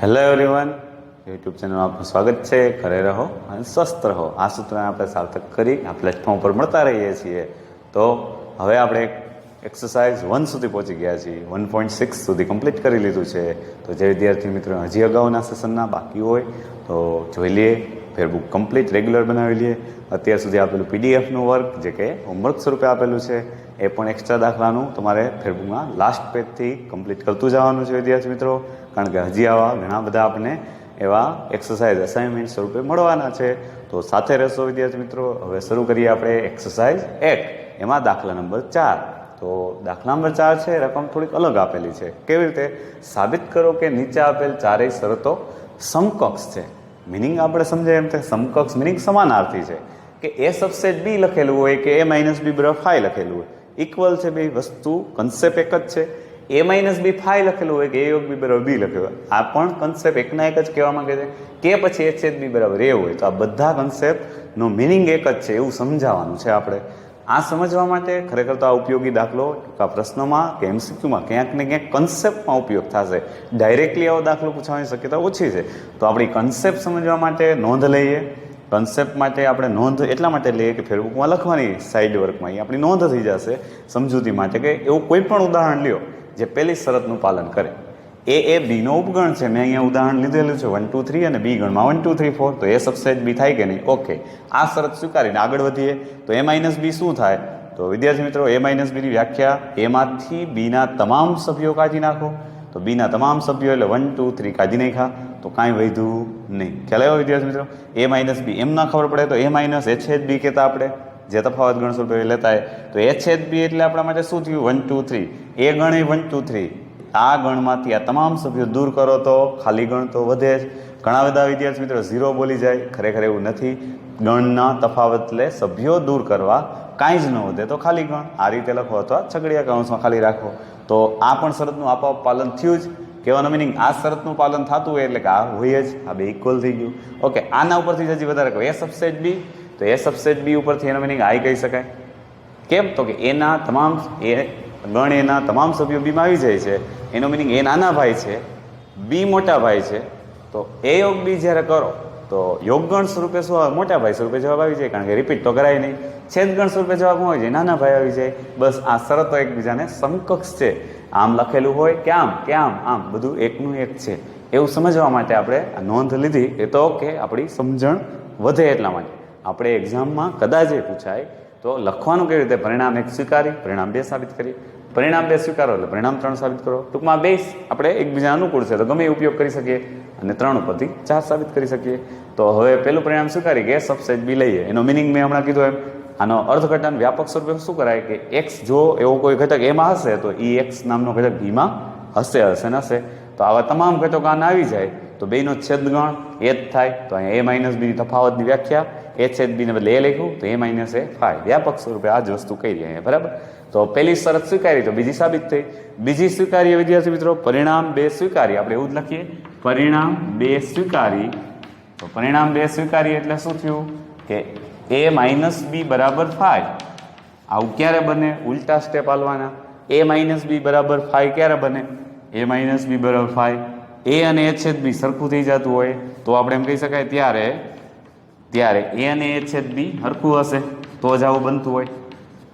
Hello everyone, YouTube ચેનલમાં આપનું સ્વાગત છે. ઘરે રહો અને સ્વસ્થ રહો, આ સૂત્રને આપણે સાર્થક કરી આ પ્લેટફોર્મ પર મળતા રહીએ છીએ. તો હવે આપણે એક્સરસાઇઝ 1 સુધી પહોંચી ગયા છીએ. 1.6 સુધી કમ્પ્લીટ કરી લીધું છે. તો જે વિદ્યાર્થી મિત્રો હજી અગાઉના સેશનના બાકી હોય તો જોઈ લઈએ, ફેરબુક કમ્પ્લીટ રેગ્યુલર બનાવી લઈએ. અત્યાર સુધી આપેલું પીડીએફનું વર્ક જે કે હોમવર્ક સ્વરૂપે આપેલું છે એ પણ એક્સ્ટ્રા દાખલાનું તમારે ફેરબુકમાં લાસ્ટ પેજથી કમ્પ્લીટ કરતું જવાનું છે વિદ્યાર્થી મિત્રો. કારણ કે હજી આવા ઘણા બધા આપણને એવા એક્સરસાઇઝ અસાઇનમેન્ટ સ્વરૂપે મળવાના છે. તો સાથે રહેશો વિદ્યાર્થી મિત્રો. હવે શરૂ કરીએ આપણે એક્સરસાઇઝ 1, એમાં દાખલા નંબર 4. તો દાખલા નંબર 4 છે, રકમ થોડીક અલગ આપેલી છે. કેવી રીતે? સાબિત કરો કે નીચે આપેલ ચારેય શરતો સમકક્ષ છે. મિનિંગ આપણે સમજાય એમ થાય, સમકક્ષ મિનિંગ સમાનાર્થી છે. કે એ સબસેટ બી લખેલું હોય કે એ માઇનસ બી બરાબર 5 લખેલું હોય, ઇક્વલ છે. બે વસ્તુ કન્સેપ્ટ એક જ છે. એ માઇનસ બી 5 લખેલું હોય કે એ યોગ બી બરાબર બી લખેલું હોય, આ પણ કન્સેપ્ટ એકના એક જ કહેવા માંગે છે. કે પછી એ છેદ બી બરાબર એ હોય, તો આ બધા કન્સેપ્ટનો મિનિંગ એક જ છે એવું સમજાવવાનું છે આપણે. આ સમજવા માટે ખરેખર તો આ ઉપયોગી દાખલો આ પ્રશ્નમાં કે એમસીક્યુમાં ક્યાંક ને ક્યાંક કન્સેપ્ટમાં ઉપયોગ થશે. ડાયરેક્ટલી આવો દાખલો પૂછવાની શક્યતા ઓછી છે. તો આપણી કન્સેપ્ટ સમજવા માટે નોંધ લઈએ. કન્સેપ્ટ માટે આપણે નોંધ એટલા માટે લઈએ કે ફેરબુકમાં લખવાની સાઈડ વર્કમાં એ આપણી નોંધ થઈ જશે સમજૂતી માટે. કે એવું કોઈ પણ ઉદાહરણ લ્યો જે પહેલી શરતનું પાલન કરે. એ બીનો ઉપગણ છે. મેં અહીંયા ઉદાહરણ લીધેલું છે 1 2 3 અને બી ગણમાં 1 2 3 4. તો એ સબસેટ બી થાય કે નહીં? ઓકે, આ શરત સ્વીકારીને આગળ વધીએ તો એ માઇનસ બી શું થાય? તો વિદ્યાર્થી મિત્રો, એ માઇનસ બીની વ્યાખ્યા એમાંથી બીના તમામ સભ્યો કાઢી નાખો. તો બીના તમામ સભ્યો એટલે 1 2 3 કાઢી નાખ્યા તો કાંઈ વધ્યું નહીં. ખ્યાલ આવ્યો વિદ્યાર્થી મિત્રો? એ માઇનસ બી એમ ના ખબર પડે તો એ માઇનસ એ છેદ બી કહેતા આપણે જે તફાવત ગણ સ્વરૂપે લેતા હોય. તો એ છેદ બી એટલે આપણા માટે શું થયું? 1 2 3. એ ગણ એ 1 2 3. આ ગણમાંથી આ તમામ સભ્યો દૂર કરો તો ખાલી ગણ તો વધે જ. ઘણા બધા વિદ્યાર્થી મિત્રો 0 બોલી જાય. ખરેખર એવું નથી. ગણના તફાવત લે સભ્યો દૂર કરવા કાંઈ જ ન વધે તો ખાલી ગણ આ રીતે લખો અથવા છગડીયા કૌંસમાં ખાલી રાખો. તો આ પણ શરતનું આપોઆપ પાલન થયું જ. કહેવાનો મિનિંગ આ શરતનું પાલન થતું હોય એટલે કે આ હોય જ. આ બે ઇક્વલ થઈ ગયું. ઓકે, આના ઉપરથી હજી વધારે કહો. એ સબસેટ બી, તો એ સબસેટ બી ઉપરથી એનો મિનિંગ આઈ કહી શકાય. કેમ? તો કે એના તમામ ગણ એના તમામ સભ્યો બીમાં આવી જાય છે. એનો મિનિંગ એ નાના ભાઈ છે, બી મોટા ભાઈ છે. તો એ યોગ બી જ્યારે કરો તો યોગગણ સ્વરૂપે શું આવે? મોટા ભાઈ સ્વરૂપે જવાબ આવી જાય. કારણ કે રિપીટ તો કરાય નહીં. છેદગણ સ્વરૂપે જવાબ શું આવી જાય? નાના ભાઈ આવી જાય. બસ આ શરતો એકબીજાને સમકક્ષ છે. આમ લખેલું હોય કે આમ કે આમ બધું એકનું એક છે એવું સમજવા માટે આપણે આ નોંધ લીધી. એ તો ઓકે, આપણી સમજણ વધે એટલા માટે. આપણે એક્ઝામમાં કદાચ એ પૂછાય તો લખવાનું કેવી રીતે? પરિણામ 1 સ્વીકારી, પરિણામ 2 સાબિત કરી. પરિણામ 2 સ્વીકારો એટલે પરિણામ 3 સાબિત કરો. ટૂંકમાં 2 આપણે એકબીજા અનુકૂળ છે તો ગમે એ ઉપયોગ કરી શકીએ અને 3 ઉપરથી 4 સાબિત કરી શકીએ. તો હવે પેલું પરિણામ સ્વીકારી કે સબસેટ બી લઈએ. એનો મિનિંગ મેં હમણાં કીધું એમ, આનો અર્થઘટન વ્યાપક સ્વરૂપે શું કરાય કે એક્સ જો એવો કોઈ ઘટક એમાં હશે તો એ એક્સ નામનો ઘટક બીમાં હશે ને હશે. તો આવા તમામ ઘટકો આના આવી જાય તો બેનો છેદગણ એ જ થાય. તો અહીંયા એ માઇનસ બીની તફાવતની વ્યાખ્યા એ છેદ બીને બદલે એ લખ્યું તો એ માઇનસ એ 5. વ્યાપક સ્વરૂપે આ જ વસ્તુ કરી અહીંયા. બરાબર? તો પહેલી શરત સ્વીકારી તો બીજી સાબિત થઈ. બીજી સ્વીકારીએ વિદ્યાર્થી મિત્રો પરિણામ 2 સ્વીકારી. આપણે એવું જ લખીએ, પરિણામ 2 સ્વીકારી. તો પરિણામ 2 સ્વીકારી એટલે શું થયું કે એ માઇનસ બી બરાબર 5. આવું ક્યારે બને? ઉલટા સ્ટેપ હાલવાના. એ માઇનસ બી બરાબર 5 ક્યારે બને? એ માઇનસ બી બરાબર 5 એ અને એ છેદ બી સરખું થઈ જતું હોય તો આપણે એમ કહી શકાય ત્યારે એ અને એ છેદ બી સરખું હશે તો જ આવું બનતું હોય.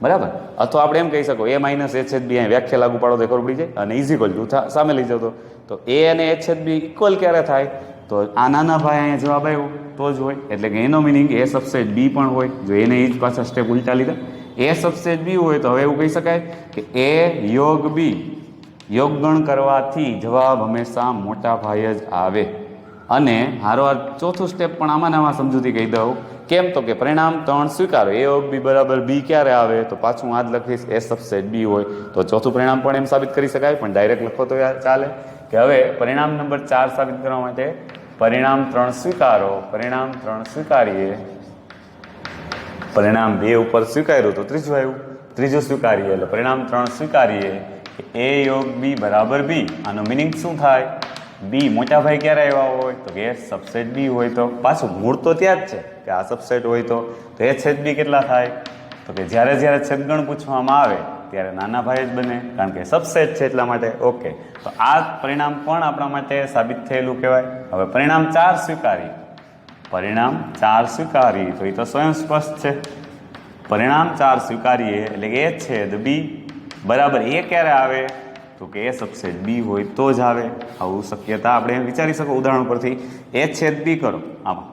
બરાબર? અથવા આપણે એમ કહી શકો એ માઇનસ એ છેદ બી અહીં વ્યાખ્યા લાગુ પાડો તો ખબર પડી જાય અને ઇઝિકલ ટુ સામે લઈ જતો. તો એ અને એ છેદ બી ઇક્વલ ક્યારે થાય? તો આ નાના ભાઈ અહીંયા જવાબ આવ્યો તો જ હોય. એટલે કે એનો મિનિંગ એ સબસેટ બી પણ હોય. જો એને એ જ પાછા સ્ટેપ ઉલટા લીધા. એ સબસેટ બી હોય તો હવે એવું કહી શકાય કે એ યોગ બી યોગગણ કરવાથી જવાબ હંમેશા મોટા ભાઈ જ આવે. અને હારોહાર ચોથું સ્ટેપ પણ આમાં આમાં સમજૂતી કહી દઉં. કેમ? તો કે પરિણામ 3 સ્વીકારો. એ યોગ બી બરાબર બી ક્યારે આવે? તો પાછું આ જ લખીશ, એ સબસેટ બી હોય. તો ચોથું પરિણામ પણ એમ સાબિત કરી શકાય, પણ ડાયરેક્ટ લખો તો ચાલે. કે હવે પરિણામ નંબર 4 સાબિત કરવા માટે પરિણામ 3 સ્વીકારો. પરિણામ 3 સ્વીકારીએ. પરિણામ 2 ઉપર સ્વીકાર્યું તો ત્રીજું આવ્યું. ત્રીજું સ્વીકારીએ એટલે પરિણામ 3 સ્વીકારીએ એ યોગ બી બરાબર બી. આનો મિનિંગ શું થાય? બી મોટા ભાઈ ક્યારે આવ્યા હોય? તો કે સબસેટ બી હોય. તો પાછું મૂળ તો ત્યાં જ છે કે આ સબસેટ હોય તો એ છેદ બી કેટલા થાય? તો કે જ્યારે છેદગણ પૂછવામાં આવે ત્યારે નાના ભાઈ જ બને, કારણ કે સબસેટ છે એટલા માટે. ઓકે, તો આ પરિણામ પણ આપણા માટે સાબિત થયેલું કહેવાય. હવે પરિણામ 4 સ્વીકારી, પરિણામ 4 સ્વીકારી તો એ તો સ્વયં સ્પષ્ટ છે. પરિણામ 4 સ્વીકારીએ એટલે કે એ છેદ બી બરાબર એ ક્યારે આવે તો કે એ સબસેટ બી હોય તો જ આવે. આવું શક્યતા આપણે વિચારી શકો ઉદાહરણ પરથી. એ છેદ બી કરો આમાં,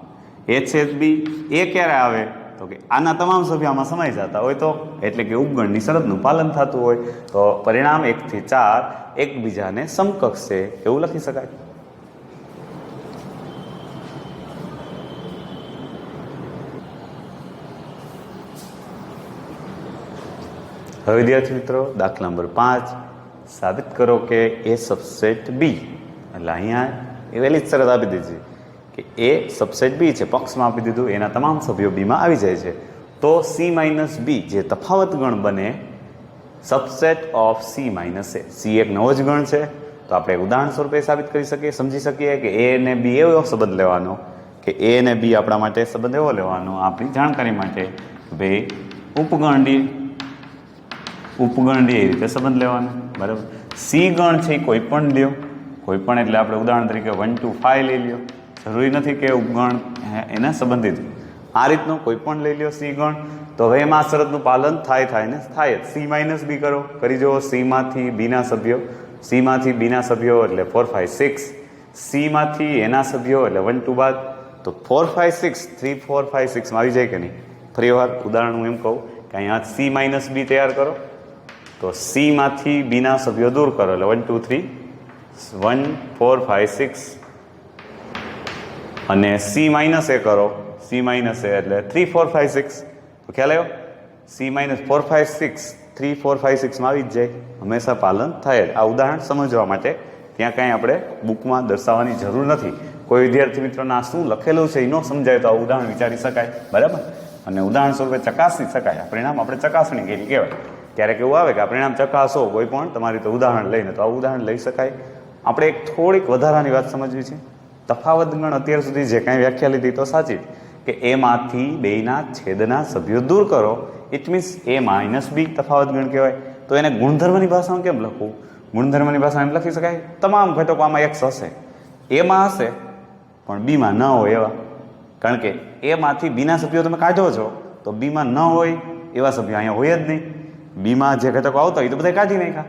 એ છેદ બી એ ક્યારે આવે તો કે આના તમામ સભ્યો આમાં સમાઈ જતા હોય તો, એટલે કે ઉપગણની શરતનું પાલન થતું હોય તો પરિણામ 1 થી 4 એકબીજાને સમકક્ષ છે એવું લખી શકાય. હવે વિદ્યાર્થી મિત્રો દાખલા નંબર 5 સાબિત કરો કે એ સબસેટ બી, એટલે અહીંયા એ વહેલી જ શરત આપી દીધી કે એ સબસેટ બી છે, પક્ષમાં આપી દીધું, એના તમામ સભ્યો બીમાં આવી જાય છે. તો સી માઇનસ બી જે તફાવત ગણ બને subset of C minus A. C એક નવો જ ગણ છે તો આપણે ઉદાહરણ સ્વરૂપે સાબિત કરી શકીએ, સમજી શકીએ કે એ અને બી એવો સંબંધ લેવાનો કે એ અને બી આપણા માટે સંબંધ એવો લેવાનો આપણી જાણકારી માટે ભાઈ ઉપગણ એ રીતે સંબંધ લેવાનો, બરાબર. સી ગણ છે એ કોઈ પણ લ્યો, કોઈ પણ એટલે આપણે ઉદાહરણ તરીકે 1 to 5 લઈ લ્યો, જરૂરી નથી કે ઉપગણ એને સંબંધિત, આ રીતનો કોઈ પણ લઈ લ્યો સી ગણ. તો હવે એમાં શરતનું પાલન થાય ને થાય જ. સી માઇનસ બી કરો, કરી જુઓ. સીમાંથી બીના સભ્યો, સીમાંથી બીના સભ્યો એટલે 4 5 6, સીમાંથી એના સભ્યો એટલે 1 2 બાદ, તો 4 5 6 3 4 5 6 માં આવી જાય કે નહીં. ફરી વાર ઉદાહરણ હું એમ કહું કે અહીંયા સી માઇનસ બી તૈયાર કરો તો સીમાંથી બીના સભ્યો દૂર કરો એટલે 1 2 3 1 4 5 6, અને સી માઇનસ એ કરો, સી માઇનસ એ એટલે 3 4 5 6. તો ખ્યાલ આવ્યો? સી માઇનસ 4 5 6 3 4 5 6 માં આવી જ જાય, હંમેશા પાલન થાય જ. આ ઉદાહરણ સમજવા માટે ત્યાં કાંઈ આપણે બુકમાં દર્શાવવાની જરૂર નથી. કોઈ વિદ્યાર્થી મિત્રોને આ શું લખેલું છે એ ન સમજાય તો આ ઉદાહરણ વિચારી શકાય, બરાબર. અને ઉદાહરણ સ્વરૂપે ચકાસી શકાય. આ પરિણામ આપણે ચકાસણી કરી કહેવાય. ક્યારેક એવું આવે કે આ પરિણામ ચકાસો કોઈ પણ તમારી તો ઉદાહરણ લઈને, તો આ ઉદાહરણ લઈ શકાય. આપણે એક થોડીક વધારાની વાત સમજવી છે. તફાવત ગણ અત્યાર સુધી જે કાંઈ વ્યાખ્યા લીધી તો સાચી કે એમાંથી બેના છેદના સભ્યો દૂર કરો, ઇટ મીન્સ એ માઇનસ બી તફાવત ગણ કહેવાય. તો એને ગુણધર્મની ભાષામાં કેમ લખવું? ગુણધર્મની ભાષામાં એમ લખી શકાય તમામ ઘટકો આમાં એક્સ હશે, એમાં હશે પણ બીમાં ન હોય એવા. કારણ કે એમાંથી બીના સભ્યો તમે કાઢો છો તો બીમાં ન હોય એવા સભ્યો અહીંયા હોય જ નહીં. બીમાં જે ઘટકો આવતા હોય તો બધા કાઢી નાખ્યા,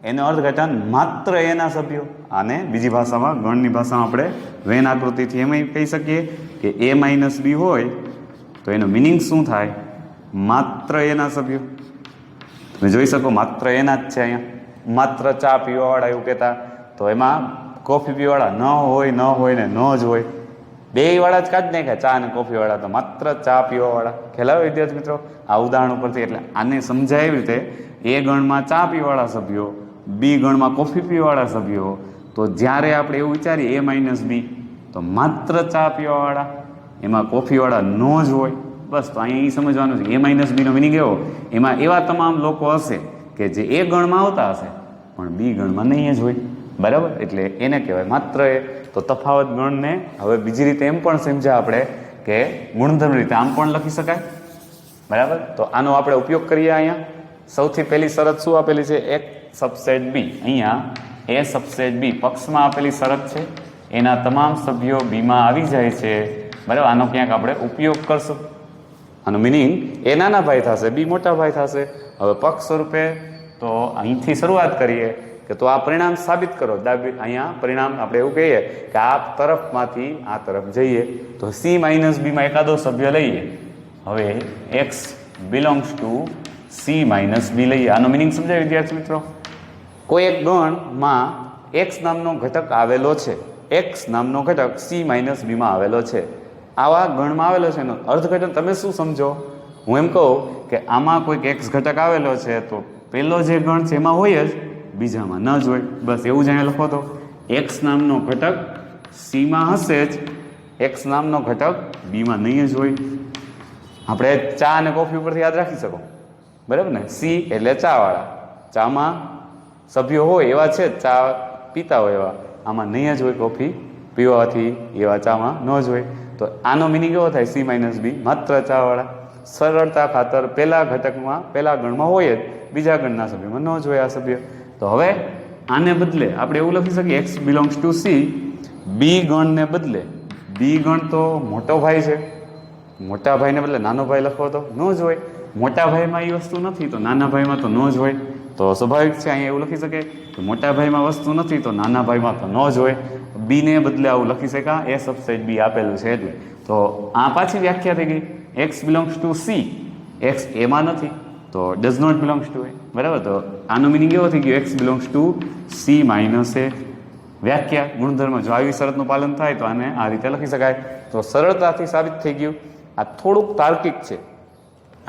એનો અર્થઘટન માત્ર એના સભ્યો. આને બીજી ભાષામાં ગણની ભાષામાં આપણે વેન આકૃતિથી એમ કહી શકીએ કે એ માઇનસ બી હોય તો એનો મિનિંગ શું થાય? માત્ર એના સભ્યો. તમે જોઈ શકો માત્ર એના જ છે. અહીંયા માત્ર ચા પીવાવાળા એવું કહેતા, તો એમાં કોફી પીવાવાળા ન હોય ને ન જ હોય, બે વાળા જ કાઢી નાખ્યા, ચા અને કોફી વાળા. તો માત્ર ચા પીવાવાળા. ખ્યાલ આવે વિદ્યાર્થી મિત્રો આ ઉદાહરણ ઉપરથી? એટલે આને સમજાય એવી રીતે એ ગણમાં ચા પીવાવાળા સભ્યો, બી ગણમાં કોફી પીવાવાળા સભ્યો. તો જ્યારે આપણે એવું વિચારીએ એ માઇનસ બી તો માત્ર ચા પીવાવાળા, એમાં કોફીવાળા ન જ હોય, બસ. તો અહીંયા એ સમજવાનું છે એ માઇનસ બીનો મિનિંગ એવો, એમાં એવા તમામ લોકો હશે કે જે એ ગણમાં આવતા હશે પણ બી ગણમાં નહીં જ હોય, બરાબર. એટલે એને કહેવાય માત્ર એ. તો તફાવત ગણને હવે બીજી રીતે એમ પણ સમજ્યા આપણે કે ગુણધર્મ રીતે આમ પણ લખી શકાય, બરાબર. તો આનો આપણે ઉપયોગ કરીએ. અહીંયા સૌથી પહેલી શરત શું આપેલી છે? એક સબસેટ બી. અહીંયા એ સબસેટ બી પક્ષમાં આપેલી શરત છે, એના તમામ સભ્યો બીમાં આવી જાય છે, બરાબર. આનો ક્યાંક આપણે ઉપયોગ કરશું. આનો મિનિંગ એ નાના ભાઈ થશે, બી મોટા ભાઈ થશે. હવે પક્ષ સ્વરૂપે તો અહીંથી શરૂઆત કરીએ કે તો આ પરિણામ સાબિત કરો. અહીંયા પરિણામ આપણે એવું કહીએ કે આ તરફમાંથી આ તરફ જઈએ તો સી માઇનસ બીમાં એકાદો સભ્ય લઈએ. હવે X belongs to C minus B લઈએ. આનો મિનિંગ સમજાય વિદ્યાર્થી મિત્રો? કોઈ એક ગણમાં એક્સ નામનો ઘટક આવેલો છે, એક્સ નામનો ઘટક સી માઇનસ બીમાં આવેલો છે. આવા ગણમાં આવેલો છે એનો અર્થઘટન તમે શું સમજો? હું એમ કહું કે આમાં કોઈક એક્સ ઘટક આવેલો છે તો પહેલો જે ગણ છે એમાં હોય જ, બીજામાં ન જ હોય, બસ. એવું જ અહીંયા લખો તો એક્સ નામનો ઘટક સીમાં હશે જ, એક્સ નામનો ઘટક બીમાં નહીં જ હોય. આપણે ચા અને કોફી ઉપરથી યાદ રાખી શકો, બરાબર ને? સી એટલે ચાવાળા, ચામાં સભ્યો હોય એવા છે, ચા પીતા હોય એવા, આમાં નહીં જ હોય. કોફી પીવાથી એવા ચામાં ન જ હોય. તો આનો મિનિંગ એવો થાય સી માઇનસ બી માત્ર ચાવાળા. સરળતા ખાતર પહેલા ઘટકમાં પહેલા ગણમાં હોય જ, બીજા ગણના સભ્યમાં ન જ હોય આ સભ્ય. તો હવે આને બદલે આપણે એવું લખી શકીએ x બિલોંગ્સ ટુ સી. બી ગણને બદલે બી ગણ તો મોટો ભાઈ છે, મોટા ભાઈને બદલે નાનો ભાઈ લખવો તો ન જ હોય. મોટા ભાઈમાં એ વસ્તુ નથી તો નાના ભાઈમાં તો ન જ હોય. તો સ્વાભાવિક છે અહીંયા એવું લખી શકે કે મોટા ભાઈમાં વસ્તુ નથી તો નાના ભાઈમાં તો ન જ હોય. બીને બદલે આવું લખી શકા એ સબસેટ બી આપેલું છે એટલે. તો આ પાછી વ્યાખ્યા થઈ ગઈ X belongs to C. X એમાં નથી તો does not belongs to A, બરાબર. તો આનો મિનિંગ એવો થઈ ગયો X belongs to C minus A. વ્યાખ્યા ગુણધર્મ જો આવી શરતનું પાલન થાય તો આને આ રીતે લખી શકાય. તો સરળતાથી સાબિત થઈ ગયું. આ થોડુંક તાર્કિક છે.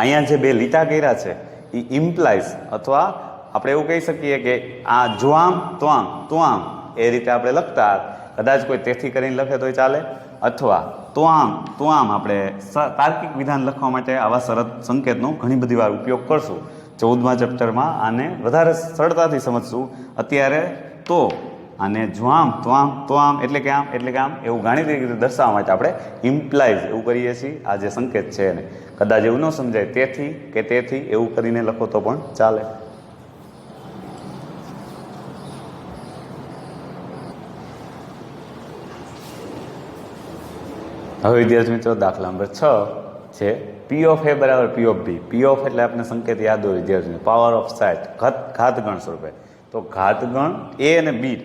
અહીંયા જે બે લીટા કર્યા છે એ ઇમ્પ્લાઇઝ અથવા આપણે એવું કહી શકીએ કે આ જો આમ તો આમ એ રીતે આપણે લખતા કદાચ કોઈ તેથી કરીને લખે તોય ચાલે, અથવા તો આમ આપણે તાર્કિક વિધાન લખવા માટે આવા શરત સંકેતનો ઘણી બધી વાર ઉપયોગ કરશું. 14મા ચેપ્ટરમાં આને વધારે સરળતાથી સમજશું. અત્યારે તો આને જો આમ તો આમ એટલે કે આમ એવું ગાણિતિક રીતે દર્શાવવા માટે આપણે ઇમ્પ્લાઇઝ એવું કરીએ છીએ. આ જે સંકેત છે એને કદાચ એવું ન સમજાય તેથી એવું કરીને લખો તો પણ ચાલે. હવે વિદ્યાર્થી મિત્રો દાખલા નંબર 6 છે પી ઓફ એ બરાબર પી ઓફ બી. પી ઓફ એટલે આપણે સંકેત યાદ હોય વિદ્યાર્થીને પાવર ઓફ સેટ ઘાતગણ સ્વરૂપે. તો ઘાતગણ એ અને બી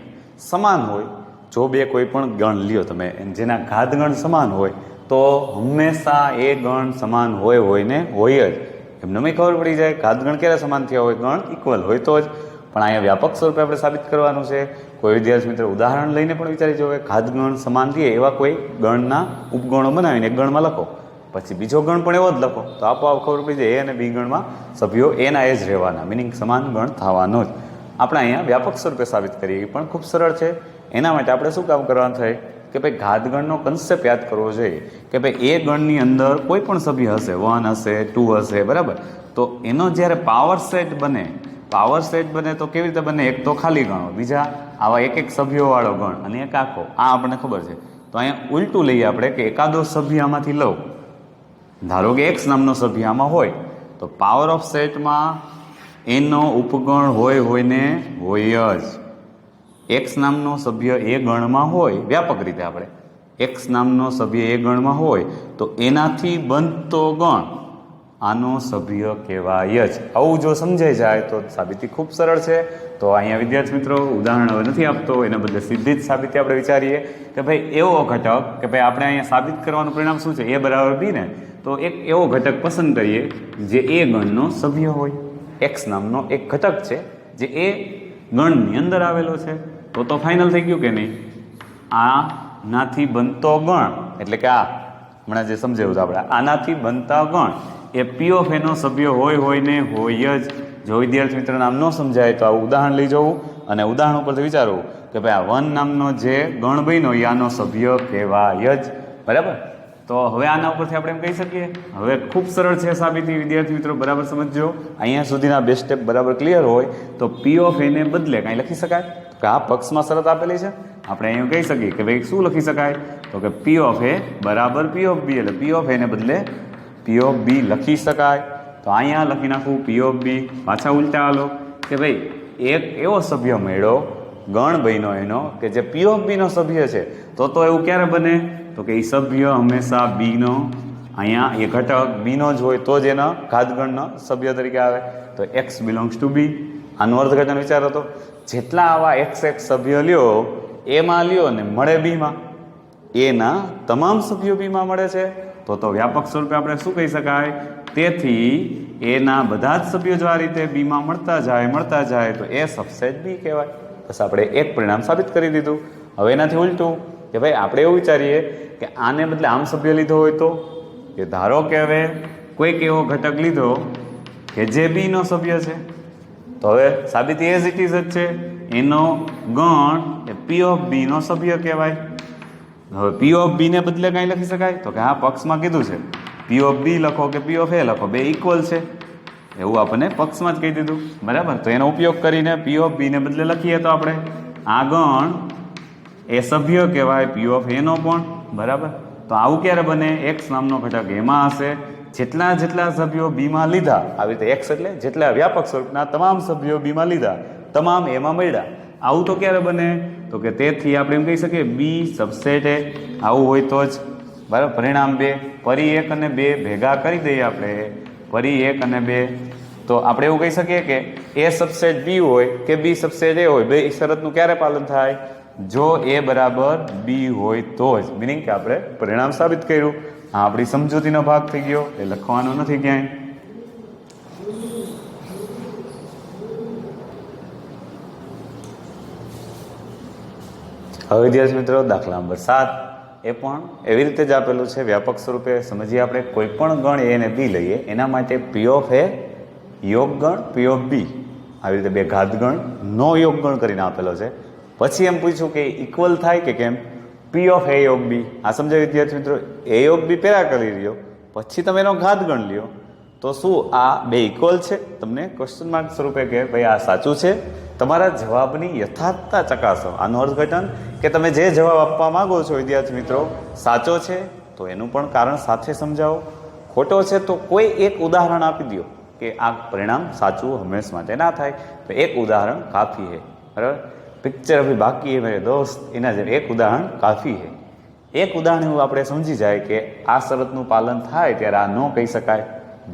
સમાન હોય. જો બે કોઈ પણ ગણ લ્યો તમે જેના ઘાતગણ સમાન હોય તો હંમેશા એ ગણ સમાન હોય ને હોય જ. એમને ખબર પડી જાય ઘાતગણ ક્યારે સમાન થયા હોય, ગણ ઇક્વલ હોય તો જ. પણ અહીંયા વ્યાપક સ્વરૂપે આપણે સાબિત કરવાનું છે. કોઈ વિદ્યાર્થી મિત્રો ઉદાહરણ લઈને પણ વિચારી જવું ઘાતગણ સમાન થઈએ એવા કોઈ ગણના ઉપગણો બનાવીને એક ગણમાં લખો, પછી બીજો ગણ પણ એવો જ લખો તો આપોઆપ ખબર પડી જાય એ અને બી ગણમાં સભ્યો એના એ જ રહેવાના, મિનિંગ સમાન ગણ થવાનો જ. આપણે અહીંયા વ્યાપક સ્વરૂપે સાબિત કરીએ પણ ખૂબ સરળ છે. એના માટે આપણે શું કામ કરવાનું થાય કે ભાઈ ઘાતગણનો કન્સેપ્ટ યાદ કરવો જોઈએ કે ભાઈ એ ગણની અંદર કોઈ પણ સભ્ય હશે, 1 હશે, 2 હશે, બરાબર. તો એનો જ્યારે પાવર સેટ બને તો કેવી રીતે બને? એક તો ખાલી ગણો, બીજા આવા એક સભ્યોવાળો ગણ અને એક આખો. આ આપણને ખબર છે. તો અહીંયા ઉલટું લઈએ આપણે કે એકાદો સભ્ય આમાંથી લઉં. ધારો કે એક્સ નામનો સભ્ય આમાં હોય તો પાવર ઓફ સેટમાં એનો ઉપગણ હોય ને હોય જ. એક્સ નામનો સભ્ય એ ગણમાં હોય, વ્યાપક રીતે આપણે એક્સ નામનો સભ્ય એ ગણમાં હોય તો એનાથી બનતો ગણ આનો સભ્ય કહેવાય જ. આવું જો સમજાઈ જાય તો સાબિતી ખૂબ સરળ છે. તો અહીંયા વિદ્યાર્થી મિત્રો ઉદાહરણ હવે નથી આપતો, એના બદલે સીધી જ સાબિતી આપણે વિચારીએ કે ભાઈ એવો ઘટક કે ભાઈ આપણે અહીંયા સાબિત કરવાનું પરિણામ શું છે? એ બરાબર બી ને. તો એક એવો ઘટક પસંદ કરીએ જે એ ગણનો સભ્ય હોય. એક્સ નામનો એક ઘટક છે જે એ ગણની અંદર આવેલો છે. તો ફાઇનલ થઈ ગયું કે નહીં? આનાથી બનતો ગણ એટલે કે આ હમણાં જે સમજાવ્યું આપણે આનાથી બનતા ગણ એ પી ઓફ એનો સભ્ય હોય ને હોય જ. જો વિદ્યાર્થી મિત્ર નામ ન સમજાય તો આવું ઉદાહરણ લઈ જવું અને ઉદાહરણ ઉપરથી વિચારવું કે ભાઈ આ 1 નામનો જે ગણ બન્યો એ આનો સભ્ય કહેવાય જ, બરાબર. તો હવે આના ઉપરથી આપણે એમ કહી શકીએ. હવે ખૂબ સરળ છે સાબિતી વિદ્યાર્થી મિત્રો, બરાબર સમજજો. અહીંયા સુધીના બે સ્ટેપ બરાબર ક્લિયર હોય તો પી ઓફ એને બદલે કાંઈ લખી શકાય કે આ પક્ષમાં શરત આપેલી છે. આપણે અહીંયા કહી શકીએ કે ભાઈ શું લખી શકાય તો કે પી ઓફ એ બરાબર પી ઓફ બી, એટલે પી ઓફ એને બદલે પી ઓફ બી લખી શકાય. તો અહીંયા લખી નાખવું પી ઓફ બી. પાછા ઉલટા હાલો કે ભાઈ એક એવો સભ્ય મળ્યો ગણ બન્યો એનો કે જે પી ઓફ બીનો સભ્ય છે. તો એવું ક્યારે બને તો કે એ સભ્ય હંમેશા બીનો, અહીંયા એ ઘટક બીનો જ હોય તો જ એના ઘાતગણનો સભ્ય તરીકે આવે. તો એક્સ બિલોંગ્સ ટુ બી. આનો અર્થઘટન વિચાર હતો જેટલા આવા એક્સ સભ્ય લ્યો એમાં લ્યો ને મળે બીમાં, એના તમામ સભ્યો બીમાં મળે છે તો વ્યાપક સ્વરૂપે આપણે શું કહી શકાય? તેથી એના બધા જ સભ્યો જો આ રીતે બીમાં મળતા જાય તો એ સબસેટ બી કહેવાય. બસ આપણે એક પરિણામ સાબિત કરી દીધું. હવે એનાથી ઉલટું કે ભાઈ આપણે એવું વિચારીએ કે આને બદલે આમ સભ્ય લીધો હોય તો કે ધારો કે હવે કોઈક એવો ઘટક લીધો કે જે બીનો સભ્ય છે. તો હવે સાબિતી એઝ ઇટ ઇઝ જ છે, એનો ગણ એ પી ઓફ બીનો સભ્ય કહેવાય. હવે પી ઓફ બીને બદલે કાંઈ લખી શકાય તો કે આ પક્ષમાં કીધું છે પી ઓફ બી લખો કે પી ઓફ એ લખો, બે ઇક્વલ છે એવું આપણને પક્ષમાં જ કહી દીધું, બરાબર. તો એનો ઉપયોગ કરીને પી ઓફ બીને બદલે લખીએ તો આપણે આ ગણ એ સભ્ય કહેવાય પી ઓફ એનો પણ, બરાબર. તો આવું ક્યારે બને? એક્સ નામનો ઘટક એમાં હશે જેટલા જેટલા સભ્યો બીમાં લીધા, આવી રીતે એક્સ એટલે જેટલા વ્યાપક સ્વરૂપના તમામ સભ્યો બીમાં લીધા, તમામ એમાં મળ્યા. આવું તો ક્યારે બને? તો કે તેથી આપણે એમ કહી શકીએ બી સબસેટ એ. આવું હોય તો જ બરાબર. પરિણામ 2. ફરી 1 અને 2 ભેગા કરી દઈએ આપણે, ફરી 1 અને 2, તો આપણે એવું કહી શકીએ કે એ સબસેટ બી હોય કે બી સબસેટ એ હોય. બે શરતનું ક્યારે પાલન થાય? જો એ બરાબર બી હોય તો જ. મિનિંગ કે આપણે પરિણામ સાબિત કર્યું. આ આપણી સમજૂતીનો ભાગ થઈ ગયો, એ લખવાનો નથી ક્યાંય. હવે વિદ્યાર્થી મિત્રો દાખલા નંબર 7, એ પણ એવી રીતે જ આપેલું છે વ્યાપક સ્વરૂપે. સમજીએ આપણે. કોઈ પણ ગણ એ અને બી લઈએ, એના માટે પી ઓફ એ યોગ ગણ, પી ઓફ બી, આવી રીતે બે ઘાત ગણ નો યોગ ગણ કરીને આપેલો છે. પછી એમ પૂછ્યું કે ઇક્વલ થાય કે કેમ? પી ઓફ એ યોગ બી. આ સમજાય વિદ્યાર્થી મિત્રો? એ યોગ બી પહેલા કરી લ્યો, પછી તમે એનો ઘાત ગણ લ્યો, તો શું આ બે ઇક્વલ છે? તમને ક્વેશ્ચન માર્ક સ્વરૂપે કે ભાઈ આ સાચું છે. તમારા જવાબની યથાર્થતા ચકાસો. આનું અર્થઘટન કે તમે જે જવાબ આપવા માંગો છો વિદ્યાર્થી મિત્રો સાચો છે તો એનું પણ કારણ સાથે સમજાવો, ખોટો છે તો કોઈ એક ઉદાહરણ આપી દો કે આ પરિણામ સાચું હંમેશ માટે ના થાય. તો એક ઉદાહરણ કાફી है. બરાબર. પિક્ચર અભી બાકી હે મેરે દોસ્ત, એના જેમ એક ઉદાહરણ કાફી है. એક ઉદાહરણ એવું આપણે સમજી જાય કે આ શરતનું પાલન થાય ત્યારે આ ન કહી શકાય.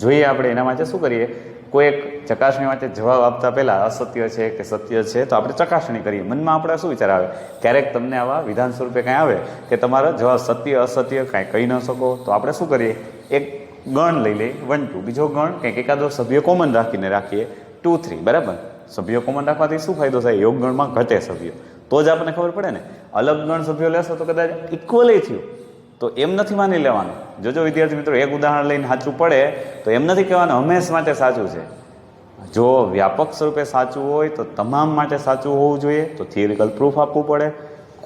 જોઈએ આપણે એના માટે શું કરીએ? કોઈ એક ચકાસણી માટે જવાબ આપતા પહેલાં અસત્ય છે કે સત્ય છે તો આપણે ચકાસણી કરીએ. મનમાં આપણે શું વિચાર આવે? ક્યારેક તમને આવા વિધાન સ્વરૂપે કાંઈ આવે કે તમારો જવાબ સત્ય અસત્ય કાંઈ કહી ન શકો, તો આપણે શું કરીએ? એક ગણ લઈ લઈએ 1 2, બીજો ગણ કંઈક એકાદો સભ્ય કોમન રાખીને રાખીએ 2 3. બરાબર. સભ્યો કોમન રાખવાથી શું ફાયદો થાય? યોગ ગણમાં ઘટે સભ્યો, તો જ આપણને ખબર પડે ને. અલગ ગણ સભ્યો લેશો તો કદાચ ઇક્વલ થયું, તો એમ નથી માની લેવાનું. જોજો વિદ્યાર્થી મિત્રો, એક ઉદાહરણ લઈને સાચું પડે તો એમ નથી કહેવાનું હંમેશ માટે સાચું છે. જો વ્યાપક સ્વરૂપે સાચું હોય તો તમામ માટે સાચું હોવું જોઈએ, તો થિયરિકલ પ્રૂફ આપવું પડે.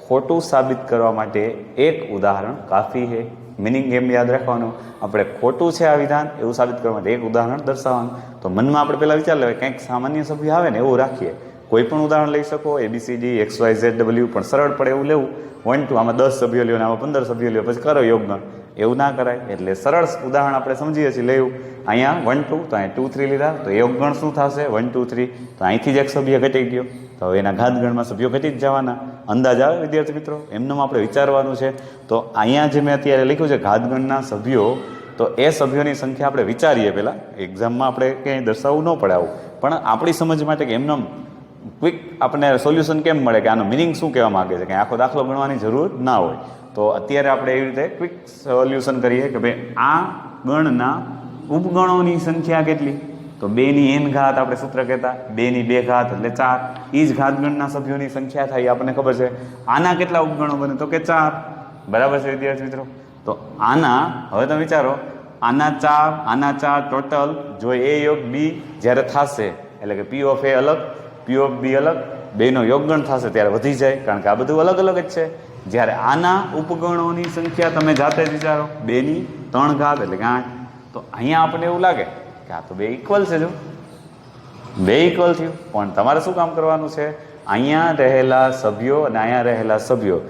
ખોટું સાબિત કરવા માટે એક ઉદાહરણ કાફી છે. મિનિંગ એમ યાદ રાખવાનું, આપણે ખોટું છે આ વિધાન એવું સાબિત કરવા માટે એક ઉદાહરણ દર્શાવવાનું. તો મનમાં આપણે પહેલાં વિચાર લેવાય કંઈક સામાન્ય સભ્ય આવે ને એવું રાખીએ. કોઈ પણ ઉદાહરણ લઈ શકો, ABCD XYZ W, પણ સરળ પડે એવું લેવું. 1 2 આમાં 10 સભ્યો લ્યો ને આમાં 15 સભ્યો લ્યો, પછી કરો યોગગણ. એવું ના કરાય. એટલે સરળ ઉદાહરણ આપણે સમજીએ છીએ લેવું. અહીંયા 1 2, તો અહીંયા 2 3 લીધા, તો યોગગણ શું થશે? 1 2 3. તો અહીંથી જ એક સભ્ય ઘટી ગયો, તો હવે એના ઘાતગણમાં સભ્યો ઘટી જ જવાના. અંદાજ આવે વિદ્યાર્થી મિત્રો? એમનેમ આપણે વિચારવાનું છે. તો અહીંયા જે મેં અત્યારે લખ્યું છે ઘાતગણના સભ્યો, તો એ સભ્યોની સંખ્યા આપણે વિચારીએ પહેલાં. એક્ઝામમાં આપણે ક્યાંય દર્શાવવું ન પડે આવું, પણ આપણી સમજ માટે કે એમનેમ ક્વિક આપણને સોલ્યુશન કેમ મળે કે આનો મિનિંગ શું કહેવા માગે છે, કે આખો દાખલો ગણવાની જરૂર ના હોય. તો અત્યારે આપણે એવી રીતે ક્વિક સોલ્યુશન કરીએ કે ભાઈ આ ગણના ઉપગણોની સંખ્યા કેટલી? તો 2ની n ઘાત આપણે સૂત્ર કહેતા, 2ની 2 ઘાત એટલે 4. એ જ ઘાતગણના સભ્યોની સંખ્યા થાય આપણને ખબર છે. આના કેટલા ઉપગણો બને? તો કે 4. બરાબર છે વિદ્યાર્થી મિત્રો? તો આના હવે તમે વિચારો, આના 4 ટોટલ જો એ યોગ બી જ્યારે થશે, એટલે કે પી ઓફ એ અલગ પી ઓફ બી અલગ, બેનો યોગગણ થશે ત્યારે વધી જાય, કારણ કે આ બધું અલગ અલગ જ છે. જ્યારે આના ઉપગણોની સંખ્યા તમે જાતે જ વિચારો, 2ની 3 ઘાત એટલે કે 8. તો અહીંયા આપણને એવું લાગે કે આ તો બે ઇક્વલ છે. જો બે ઇક્વલ થયું, પણ તમારે શું કામ કરવાનું છે? અહીંયા રહેલા સભ્યો અને અહીંયા રહેલા સભ્યો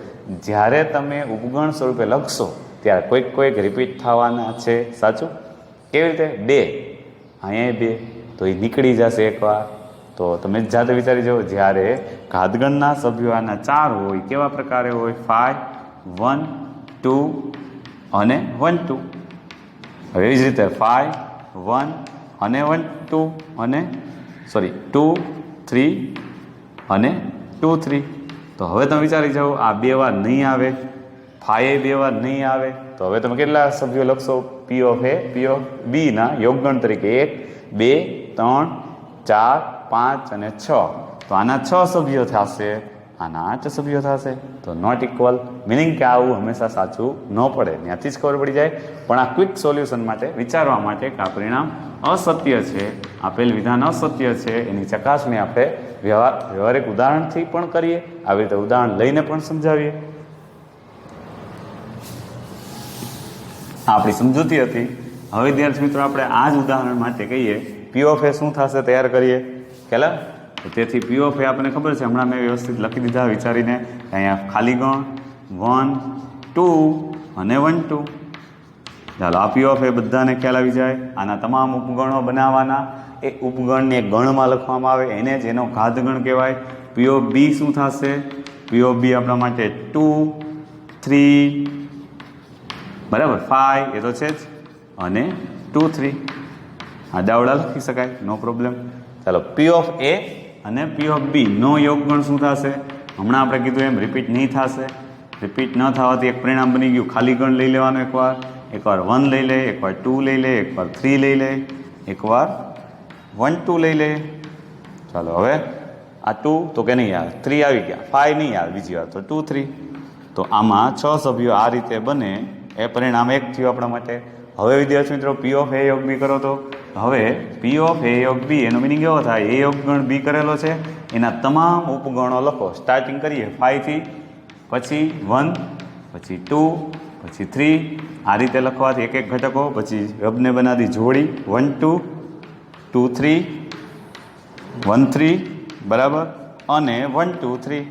જ્યારે તમે ઉપગણ સ્વરૂપે લખશો ત્યારે કોઈક રિપીટ થવાના છે. સાચું? કેવી રીતે? 2 અહીંયા 2, તો એ નીકળી જશે એકવાર. તો તમે જાતે વિચારી જાઓ, જ્યારે ઘાતગણના સભ્યો આના 4 હોય, કેવા પ્રકારે હોય? 5 1 2 અને 1 2. હવે એવી જ રીતે 5 1 અને 1 2 અને 2 3 અને 2 3. તો હવે તમે વિચારી જાઓ, આ 2 વાર નહીં આવે, 5 2 વાર નહીં આવે, તો હવે તમે કેટલા સભ્યો લખશો? પી ઓફ એ પી ઓફ બી ના યોગગણ તરીકે 1 2 3 4 5 અને 6. તો આના 6 સભ્યો થશે, આના 8 સભ્યો થશે. તો નોટ ઇક્વલ. મિનિંગ કે આવું હંમેશા સાચું ન પડે, ત્યાંથી જ ખબર પડી જાય. પણ આ ક્વિક સોલ્યુશન માટે વિચારવા માટે કે આ પરિણામ અસત્ય છે, આપેલ વિધાન અસત્ય છે, એની ચકાસણી આપણે વ્યવહારિક ઉદાહરણથી પણ કરીએ, આવી રીતે ઉદાહરણ લઈને પણ સમજાવીએ. આપણી સમજૂતી હતી. હવે વિદ્યાર્થી મિત્રો આપણે આ જ ઉદાહરણ માટે કહીએ પી ઓફ એ શું થશે તૈયાર કરીએ પહેલા. તેથી પી ઓફ એ આપણને ખબર છે, હમણાં મેં વ્યવસ્થિત લખી દીધા વિચારીને. અહીંયા ખાલી ગણ 1 2 અને 1 2. ચાલો આ પી ઓફ એ બધાને ખ્યાલ આવી જાય. આના તમામ ઉપગણો બનાવવાના, એ ઉપગણને ગણમાં લખવામાં આવે, એને જ એનો ઘાતગણ કહેવાય. પી ઓફ બી શું થશે? પી ઓફ બી આપણા માટે 2 3 બરાબર 5 એ તો છે જ, અને 2 3 આડાવડા લખી શકાય, નો પ્રોબ્લેમ. ચાલો પી ઓફ એ અને પી ઓફ બી નો યોગગણ શું થશે? હમણાં આપણે કીધું એમ રિપીટ નહીં થશે. રિપીટ ન થવાથી એક પરિણામ બની ગયું. ખાલી ગણ લઈ લેવાનો, એકવાર 1 લઈ લે, એકવાર 2 લઈ લે, એકવાર 3 લઈ લે, એકવાર 1 2 લઈ લે. ચાલો હવે આ 2 તો કે નહીં આવે, 3 આવી ગયા, 5 નહીં આવે બીજી વાર, તો 2 3. તો આમાં 6 સભ્યો આ રીતે બને, એ પરિણામ એક થયું આપણા માટે. હવે વિદ્યાર્થી મિત્રો પી ઓફ એ યોગ બી કરો તો હવે પી ઓફ એ યોગ બી એનો મિનિંગ એવો થાય, એ યોગગણ બી કરેલો છે એના તમામ ઉપગણો લખો. સ્ટાર્ટિંગ કરીએ 5 થી, પછી 1, પછી 2, પછી 3. આ રીતે લખવાથી એક એક ઘટકો, પછી રબને બનાવી જોડી 1 2 2 3 1 3 બરાબર, અને 1 2 3.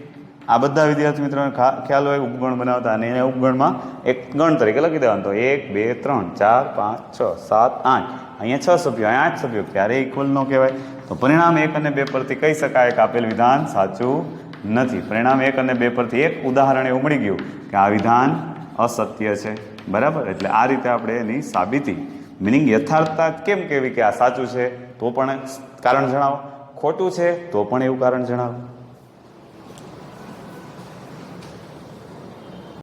આ બધા વિદ્યાર્થી મિત્રોને ખ્યાલ હોય ઉપગણ બનાવતા, અને એને ઉપગણમાં એક ગણ તરીકે લખી દેવાનું. તો 1 2 3 4 5 6 7 8, અહીંયા 6 સભ્યો, અહીંયા 8 સભ્યો, ક્યારેય ઇક્વલ ન કહેવાય. તો પરિણામ 1 અને 2 પરથી કહી શકાય કે આપેલ વિધાન સાચું નથી. પરિણામ 1 અને 2 પરથી એક ઉદાહરણ એવું મળી ગયું કે આ વિધાન અસત્ય છે. બરાબર, એટલે આ રીતે આપણે એની સાબિતી, મિનિંગ યથાર્થતા કેમ કહેવી કે આ સાચું છે તો પણ કારણ જણાવો, ખોટું છે તો પણ એવું કારણ જણાવો.